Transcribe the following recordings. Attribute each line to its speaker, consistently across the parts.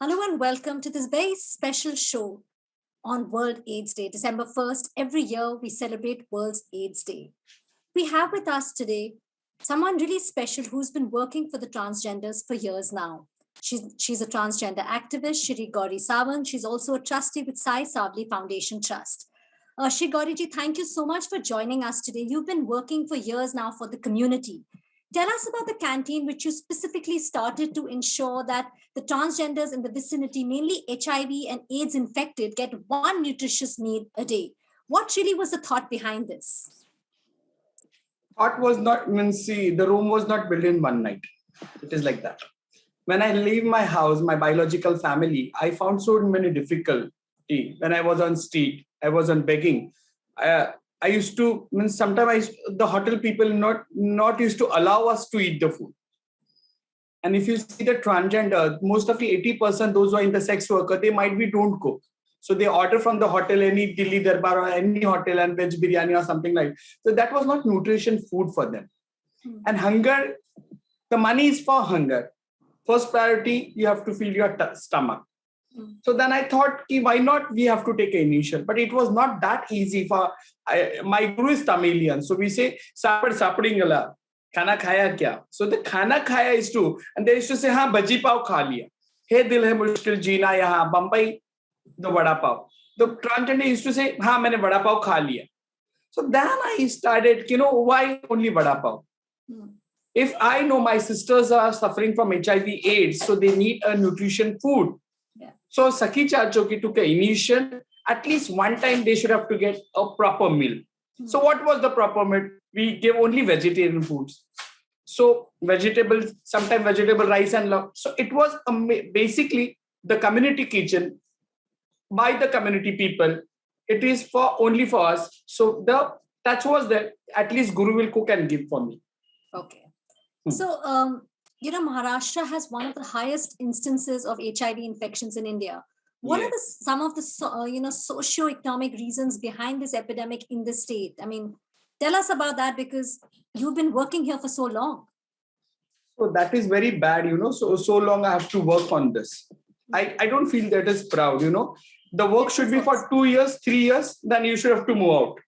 Speaker 1: Hello and welcome to this very special show on World AIDS Day. December 1st, every year we celebrate World AIDS Day. We have with us today someone really special who's been working for the transgenders for years now. She's a transgender activist, Shreegauri Sawant. She's also a trustee with Sai Savli Foundation Trust. Shreegauri ji, thank you so much for joining us today. You've been working for years now for the community. Tell us about the canteen, which you specifically started to ensure that the transgenders in the vicinity, mainly HIV and AIDS infected, get one nutritious meal a day. What really was the thought behind this?
Speaker 2: Thought was not, the room was not built in one night. It is like that. When I leave my house, my biological family, I found so many difficulty. When I was on street, I was on begging. I used to, sometimes the hotel people not used to allow us to eat the food. And if you see the transgender, most of the 80%, those who are in the sex worker, they might be don't cook. So they order from the hotel, any Delhi Darbar or any hotel and veg biryani or something like that. So that was not nutrition food for them. And hunger, the money is for hunger. First priority, you have to fill your stomach. So then I thought, why not we have to take an initial? But it was not that easy for, my guru is Tamilian. So we say, sapadingala, khana khaya kya? So the khana khaya is to, and they used to say, ha, bhaji pav kha liya. Hey, dil hai mushkil jeena yahan, Bombay, the vada pav. The transgender used to say, ha, maine vada pav kha liya. So then I started, why only vada pav? If I know my sisters are suffering from HIV/AIDS, so they need a nutrition food. So Sakhi Chachoki took an initial, at least one time they should have to get a proper meal. So what was the proper meal? We gave only vegetarian foods. So vegetables, sometimes vegetable rice and love. So it was basically the community kitchen by the community people. It is only for us. So the touch was that at least Guru will cook and give for me.
Speaker 1: Okay. So, Maharashtra has one of the highest instances of HIV infections in India. What are some of the socioeconomic reasons behind this epidemic in the state? I mean, tell us about that because you've been working here for so long.
Speaker 2: So that is very bad, so long I have to work on this. I don't feel that is proud, The work should be for 2 years, 3 years, then you should have to move out.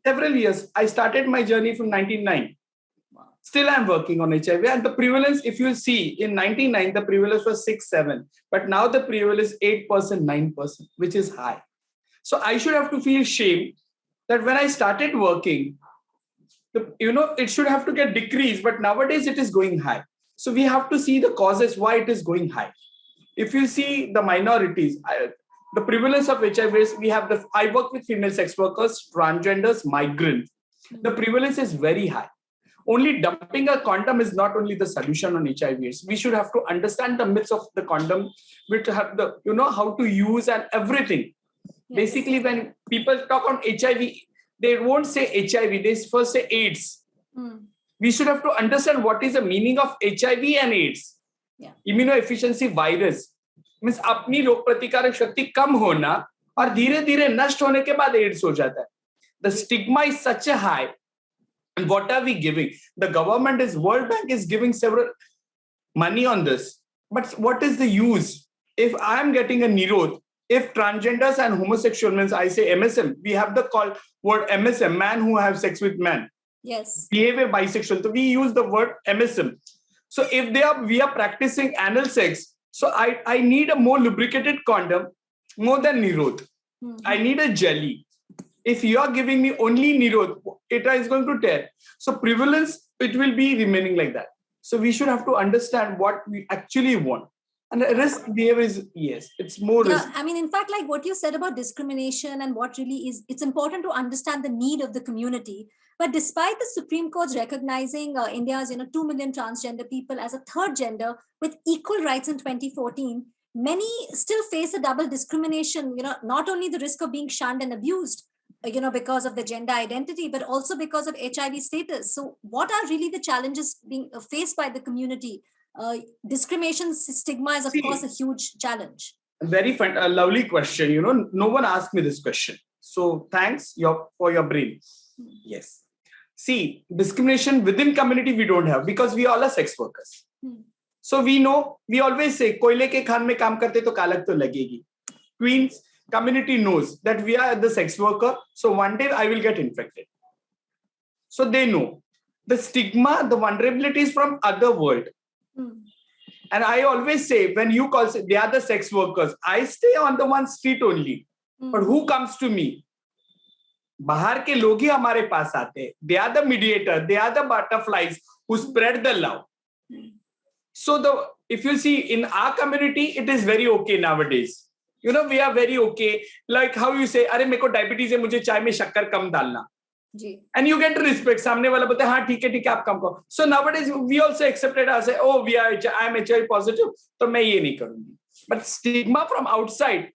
Speaker 2: Several years. I started my journey from 1999. Still, I'm working on HIV. And the prevalence, if you see, in 1999, the prevalence was 6-7. But now the prevalence is 8%, 9%, which is high. So I should have to feel shame that when I started working, it should have to get decreased. But nowadays, it is going high. So we have to see the causes why it is going high. If you see the minorities, the prevalence of HIV, I work with female sex workers, transgenders, migrants. The prevalence is very high. Only dumping a condom is not only the solution on HIV/AIDS. We should have to understand the myths of the condom, which have the, how to use and everything. Yes. Basically, when people talk on HIV, they won't say HIV, they first say AIDS. We should have to understand what is the meaning of HIV and AIDS. Yeah. Immunodeficiency virus means अपनी रोग प्रतिकारक शक्ति कम होना और धीरे-धीरे नष्ट होने के बाद AIDS हो जाता है. The stigma is such a high. And what are we giving? The government World Bank is giving several money on this. But what is the use? If I am getting a nirod, if transgenders and homosexual means I say MSM, we have the word MSM, man who have sex with man.
Speaker 1: Yes.
Speaker 2: Behavior bisexual. So we use the word MSM. So if we are practicing anal sex, so I need a more lubricated condom more than nirod. I need a jelly. If you are giving me only nirod, it is going to tear. So prevalence, it will be remaining like that. So we should have to understand what we actually want. And the risk behavior is, yes, it's more risk.
Speaker 1: I mean, in fact, like what you said about discrimination and what really is, it's important to understand the need of the community. But despite the Supreme Court's recognizing India's 2 million transgender people as a third gender with equal rights in 2014, many still face a double discrimination, not only the risk of being shunned and abused, because of the gender identity, but also because of HIV status. So what are really the challenges being faced by the community? Discrimination, stigma is, of course, a huge challenge.
Speaker 2: Very fun, a lovely question. No one asked me this question. So thanks for your brain. Yes. See, discrimination within community we don't have because we all are sex workers. So we know, we always say कोयले के खान में काम करते तो कालक तो लगेगी. Queen's community knows that we are the sex worker, so one day I will get infected. So they know the stigma, the vulnerability is from other world. And I always say, when you call they are the sex workers, I stay on the one street only. But who comes to me? बाहर के लोग ही हमारे पास आते हैं. They are the mediator, they are the butterflies who spread the love. So if you see in our community, it is very okay nowadays. You know, we are very okay. Like how you say, अरे मेरे को diabetes है, मुझे चाय में शक्कर कम डालना. And you get respect. सामने वाला बोलते हैं हाँ ठीक है आप काम करो. So nowadays we also accepted as oh I am HIV positive, तो मैं ये नहीं करूँगी. But stigma from outside,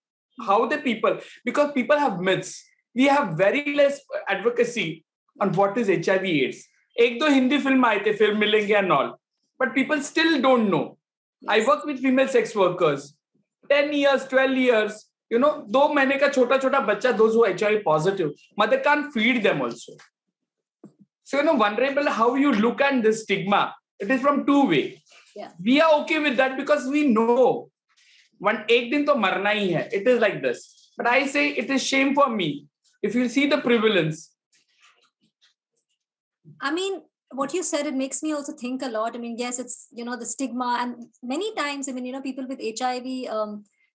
Speaker 2: how the people, because people have myths. We have very less advocacy on what is HIV/AIDS. एक दो Hindi film आए थे, film मिलेंगे and all, but people still don't know. I work with female sex workers. 10 years, 12 years. You know, 2 महीने का छोटा छोटा बच्चा, those who are HIV positive, mother can't feed them also. So, you know, vulnerable, how you look at this stigma, it is from two ways.
Speaker 1: Yeah.
Speaker 2: We are okay with that because we know एक दिन तो मरना ही है. It is like this. But I say it is shame for me. If you see the prevalence.
Speaker 1: I mean, what you said, it makes me also think a lot. I mean, yes, it's, you know, the stigma, and many times, I mean, you know, people with HIV,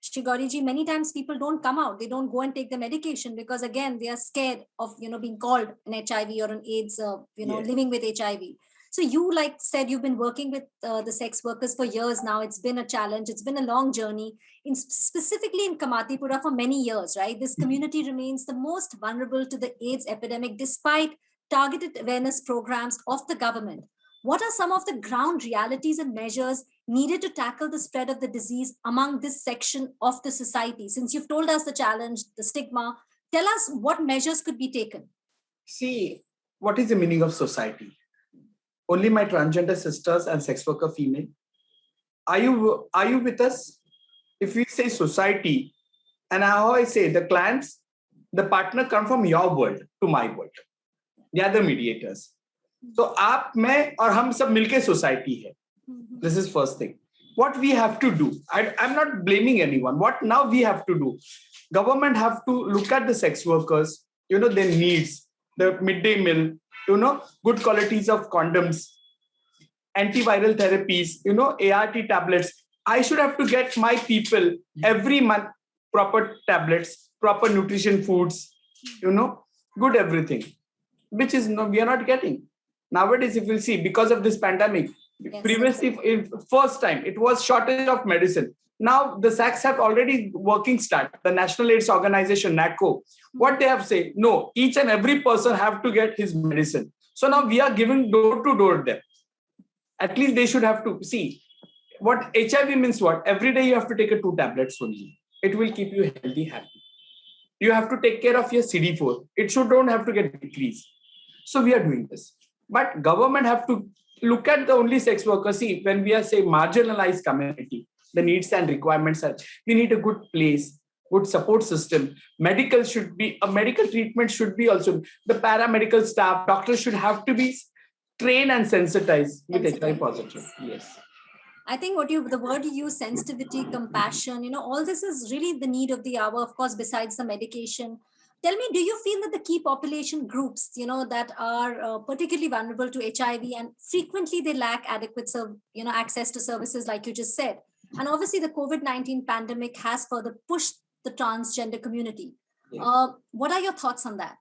Speaker 1: Shreegauri ji, many times people don't come out. They don't go and take the medication because, again, they are scared of, you know, being called an HIV or an AIDS, living with HIV. So you, like said, you've been working with the sex workers for years now. It's been a challenge. It's been a long journey. Specifically in Kamatipura for many years, right? This community remains the most vulnerable to the AIDS epidemic despite targeted awareness programs of the government. What are some of the ground realities and measures needed to tackle the spread of the disease among this section of the society? Since you've told us the challenge, the stigma, tell us what measures could be taken.
Speaker 2: See, what is the meaning of society? Only my transgender sisters and sex worker female. Are you with us? If we say society, and how I say the clients, the partner come from your world to my world. They are the mediators. So आप, मैं और हम सब मिलके society है. This is first thing. What we have to do, I'm not blaming anyone. What now we have to do? Government have to look at the sex workers, you know, their needs, the midday meal, you know, good qualities of condoms, antiviral therapies, you know, ART tablets. I should have to get my people every month proper tablets, proper nutrition foods, you know, good everything, which is we are not getting. Nowadays, if you see, because of this pandemic, previously, first time, it was shortage of medicine. Now, the SACs have already working start. The National AIDS Organization, NACO, what they have said, no, each and every person have to get his medicine. So now we are giving door to door them. At least they should have to see what HIV means. What every day you have to take 2 tablets only. It will keep you healthy, happy. You have to take care of your CD4. It don't have to get decreased. So we are doing this. But government have to look at the only sex workers. See, when we are say marginalized community, the needs and requirements are, we need a good place, good support system. Medical treatment should be also, the paramedical staff, doctors should have to be trained and sensitized with HIV positive. Yes.
Speaker 1: I think the word you use, sensitivity, compassion, you know, all this is really the need of the hour, of course, besides the medication. Tell me, do you feel that the key population groups, you know, that are particularly vulnerable to HIV and frequently they lack adequate, access to services like you just said? And obviously the COVID-19 pandemic has further pushed the transgender community. Yes. What are your thoughts on that?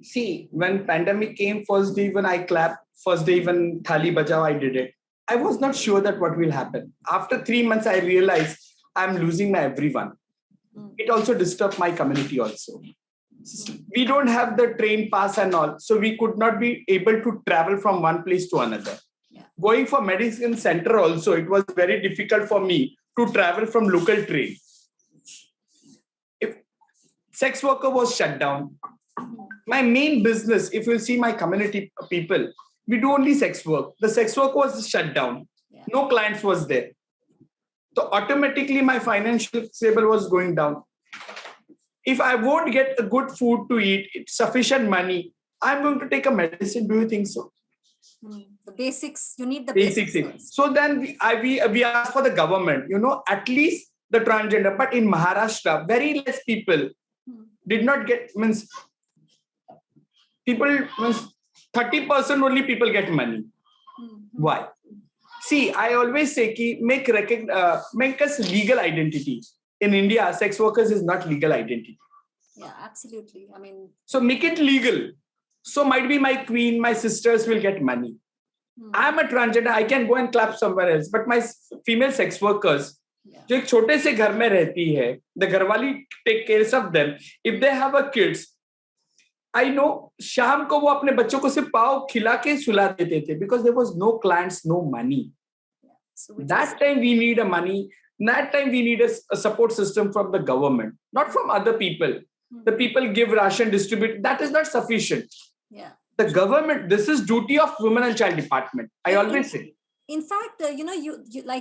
Speaker 2: See, when pandemic came, first day even I clapped, first day even Thali Bajao, I did it. I was not sure that what will happen. After 3 months, I realized I'm losing my everyone. It also disturbed my community also. We don't have the train pass and all, so we could not be able to travel from one place to another. Yeah. Going for medicine center also, it was very difficult for me to travel from local train. If sex worker was shut down, my main business, if you see my community people, we do only sex work. The sex work was shut down. Yeah. No clients was there. So automatically my financial stable was going down. If I won't get a good food to eat, sufficient money, I'm going to take a medicine. Do you think so?
Speaker 1: The basics, you need the
Speaker 2: Basic
Speaker 1: basics
Speaker 2: thing.
Speaker 1: first.
Speaker 2: So then we ask for the government, at least the transgender. But in Maharashtra, very less people did not get, means people, means 30% only people get money. Why? See, I always say ki make us legal identity. In India, sex workers is not legal identity.
Speaker 1: Yeah, absolutely. I mean,
Speaker 2: so make it legal. So might be my queen, my sisters will get money. I'm a transgender, I can go and clap somewhere else. But my female sex workers, जो एक छोटे से घर में रहती है, the घरवाली take care of them. If they have a kids, I know शाम को वो अपने बच्चों को सिर्फ पाव खिला के सुला देते थे because there was no clients, no money. So that time we need a money. That time we need a support system from the government, not from other people. The people give ration, distribute. That is not sufficient.
Speaker 1: Yeah.
Speaker 2: The government, this is duty of Women and Child Department. I always say.
Speaker 1: In fact,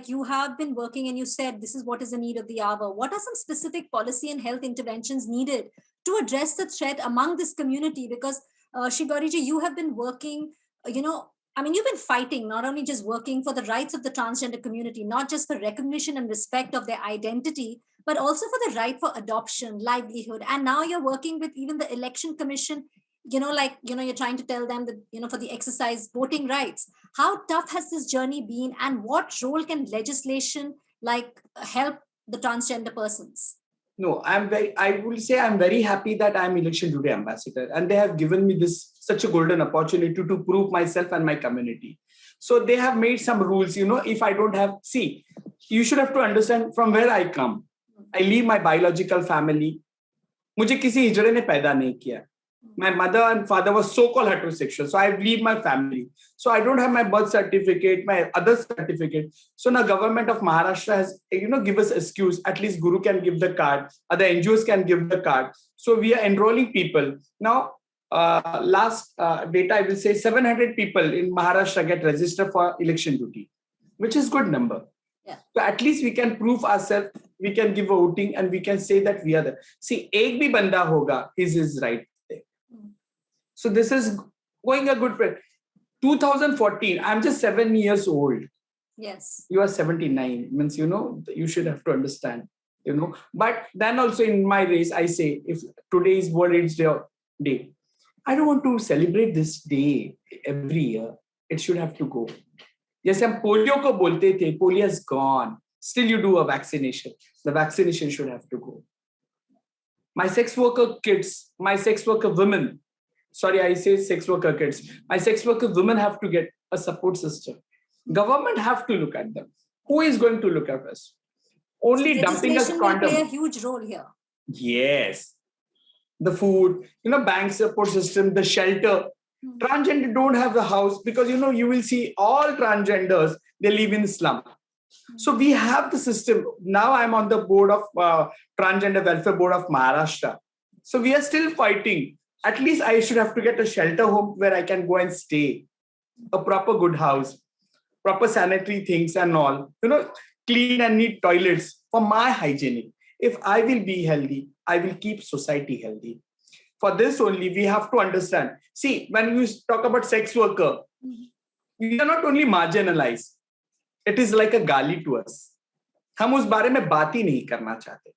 Speaker 1: you have been working and you said this is what is the need of the hour. What are some specific policy and health interventions needed to address the threat among this community? Because Shreegauri ji, you have been working, you've been fighting, not only just working for the rights of the transgender community, not just for recognition and respect of their identity, but also for the right for adoption, livelihood. And now you're working with even the election commission, you're trying to tell them that, for the exercise voting rights. How tough has this journey been, and what role can legislation help the transgender persons?
Speaker 2: No, I will say I'm very happy that I'm Election Today ambassador, and they have given me such a golden opportunity to prove myself and my community. So they have made some rules, if I don't have, see, you should have to understand from where I come. I leave my biological family. मुझे किसी हिजड़े ने पैदा नहीं किया. My mother and father were so-called heterosexual. So I leave my family. So I don't have my birth certificate, my other certificate. So now government of Maharashtra has, give us excuse. At least Guru can give the card. Other NGOs can give the card. So we are enrolling people. Now, last data, I will say 700 people in Maharashtra get registered for election duty, which is good number.
Speaker 1: Yeah.
Speaker 2: So at least we can prove ourselves. We can give voting and we can say that we are there. See, ek bhi banda hoga, is right. So this is going a good way. 2014, I'm just 7 years old.
Speaker 1: Yes.
Speaker 2: You are 79. Means, you should have to understand, But then also in my race, I say, if today is World AIDS Day, I don't want to celebrate this day every year. It should have to go. Yes, हम polio को बोलते थे, polio is gone. Still you do a vaccination. The vaccination should have to go. My sex worker kids, my sex worker women, sorry, I say sex worker kids. My sex worker women have to get a support system. Government have to look at them. Who is going to look at us? Only
Speaker 1: so
Speaker 2: dumping us condom.
Speaker 1: Will play a huge role here.
Speaker 2: Yes. The food, bank support system, the shelter. Transgender don't have the house because, you will see all transgenders, they live in slum. So we have the system. Now I'm on the board of Transgender Welfare Board of Maharashtra. So we are still fighting. At least I should have to get a shelter home where I can go and stay. A proper good house, proper sanitary things and all. Clean and neat toilets for my hygienic. If I will be healthy, I will keep society healthy. For this only, we have to understand. See, when we talk about sex worker, we are not only marginalized. It is like a gali to us. हम उस बारे में बात ही नहीं करना चाहते.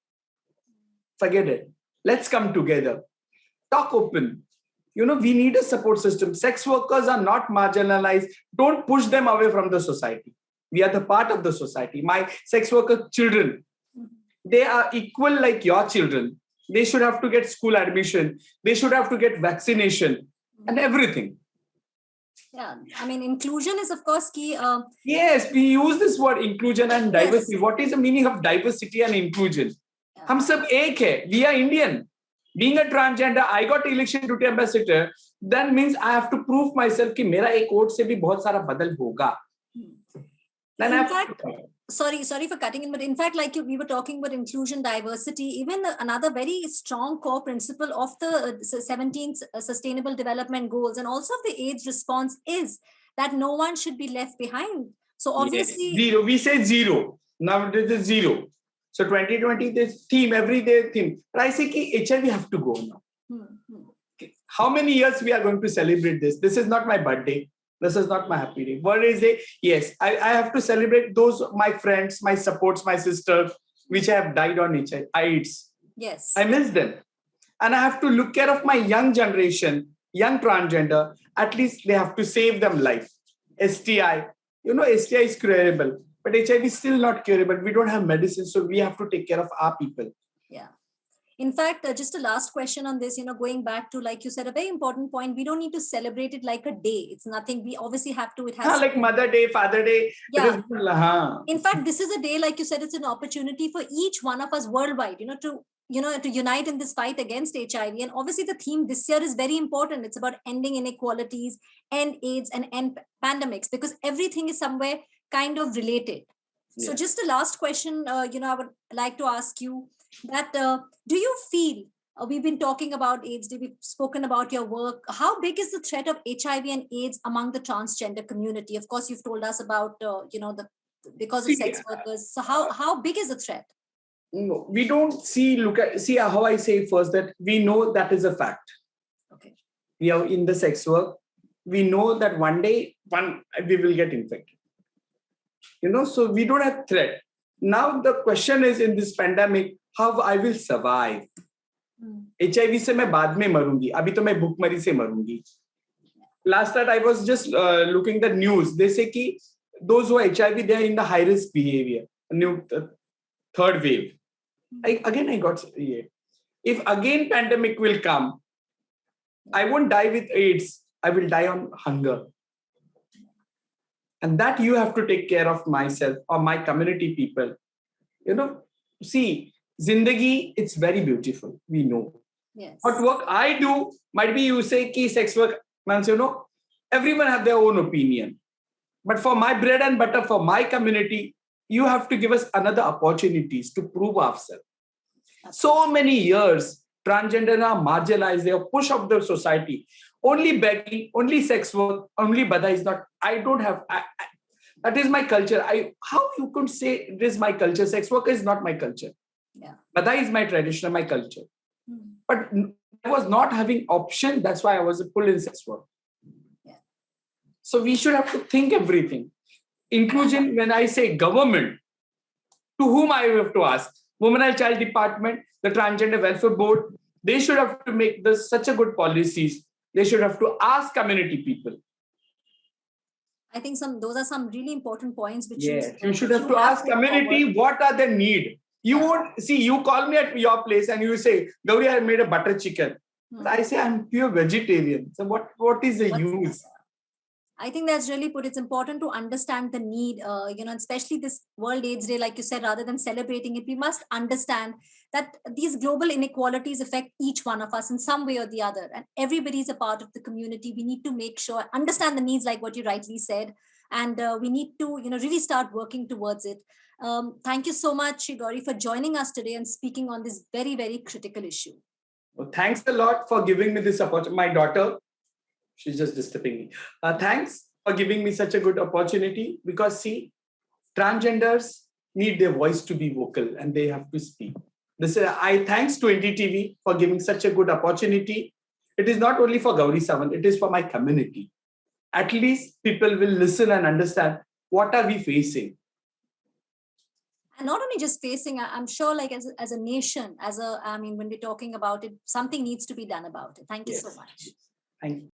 Speaker 2: Forget it. Let's come together. Talk open. We need a support system. Sex workers are not marginalized. Don't push them away from the society. We are the part of the society. My sex worker children, they are equal like your children. They should have to get school admission. They should have to get vaccination and everything.
Speaker 1: Yeah, inclusion is of course key.
Speaker 2: Yes, we use this word inclusion and diversity. Yes. What is the meaning of diversity and inclusion? हम सब एक है. We are Indian. Being a transgender, I got election duty ambassador. That means I have to prove myself कि मेरा एक vote से भी बहुत सारा बदल होगा.
Speaker 1: In fact, sorry for cutting in, but in fact, we were talking about inclusion, diversity, even another very strong core principle of the 17th Sustainable Development Goals and also of the AIDS response is that no one should be left behind. So obviously...
Speaker 2: Yes. Zero. We say zero. Now it is zero. So 2020, this theme, every day theme. But I say कि HIV have to go now. How many years we are going to celebrate this? This is not my birthday. This is not my happy day. World AIDS Day, yes, I have to celebrate those, my friends, my supports, my sisters, which have died on AIDS.
Speaker 1: Yes.
Speaker 2: I miss them. And I have to look care of my young generation, young transgender. At least they have to save them life. STI, STI is curable, but HIV is still not curable. We don't have medicine, so we have to take care of our people.
Speaker 1: Yeah. In fact, just a last question on this, going back to, like you said, a very important point. We don't need to celebrate it like a day. It's nothing. We obviously have to. It has
Speaker 2: like Mother Day, Father Day.
Speaker 1: Yeah. In fact, this is a day, like you said, it's an opportunity for each one of us worldwide, to unite in this fight against HIV. And obviously, the theme this year is very important. It's about ending inequalities, end AIDS, and end pandemics, because everything is somewhere kind of related. Yeah. So just a last question, I would like to ask you that do you feel, we've been talking about AIDS, we've spoken about your work. How big is the threat of HIV and AIDS among the transgender community? Of course, you've told us about, because of sex workers. So how big is the threat?
Speaker 2: No, we don't see how I say first that we know that is a fact.
Speaker 1: Okay.
Speaker 2: We are in the sex work. We know that one day we will get infected. So we don't have threat. Now the question is, in this pandemic, how I will survive. HIV से मैं बाद में मरूंगी. अभी तो मैं भूखमरी से मरूंगी. Last night I was just looking the news. They say कि those who are HIV, they are in the high risk behavior. New third wave. I got if again pandemic will come, I won't die with AIDS. I will die on hunger. And that you have to take care of myself or my community people. See, Zindagi, it's very beautiful. We know.
Speaker 1: Yes.
Speaker 2: What work I do, might be you say ki sex work, everyone have their own opinion. But for my bread and butter, for my community, you have to give us another opportunities to prove ourselves. So many years, transgender are marginalized, they are pushed off the society. Only begging, only sex work, only bada is not. I don't have. That is my culture. How you could say it is my culture? Sex work is not my culture.
Speaker 1: Yeah.
Speaker 2: Bada is my tradition, my culture. But I was not having option. That's why I was pulled in sex work.
Speaker 1: Yeah.
Speaker 2: So we should have to think everything. Inclusion, when I say government, to whom I have to ask? Women and Child Department, the Transgender Welfare Board, they should have to make this such a good policies. They should have to ask community people.
Speaker 1: I think those are some really important points which
Speaker 2: you should have to ask community what are their need. You won't see, you call me at your place and you say, Gauri, I made a butter chicken. But I say I'm pure vegetarian. So what is the use?
Speaker 1: I think that's really put. It's important to understand the need, especially this World AIDS Day, like you said, rather than celebrating it, we must understand that these global inequalities affect each one of us in some way or the other. And everybody is a part of the community. We need to make sure, understand the needs, like what you rightly said. And we need to, really start working towards it. Thank you so much, Shreegauri, for joining us today and speaking on this very, very critical issue.
Speaker 2: Well, thanks a lot for giving me this opportunity. My daughter, she's just disturbing me. Thanks for giving me such a good opportunity, because see, transgenders need their voice to be vocal and they have to speak. I thanks to NDTV for giving such a good opportunity. It is not only for Gauri Sawant, it is for my community. At least people will listen and understand what are we facing. And not only just facing, I'm sure like as a nation, when we're talking about it, something needs to be done about it. Thank you so much. Thank you.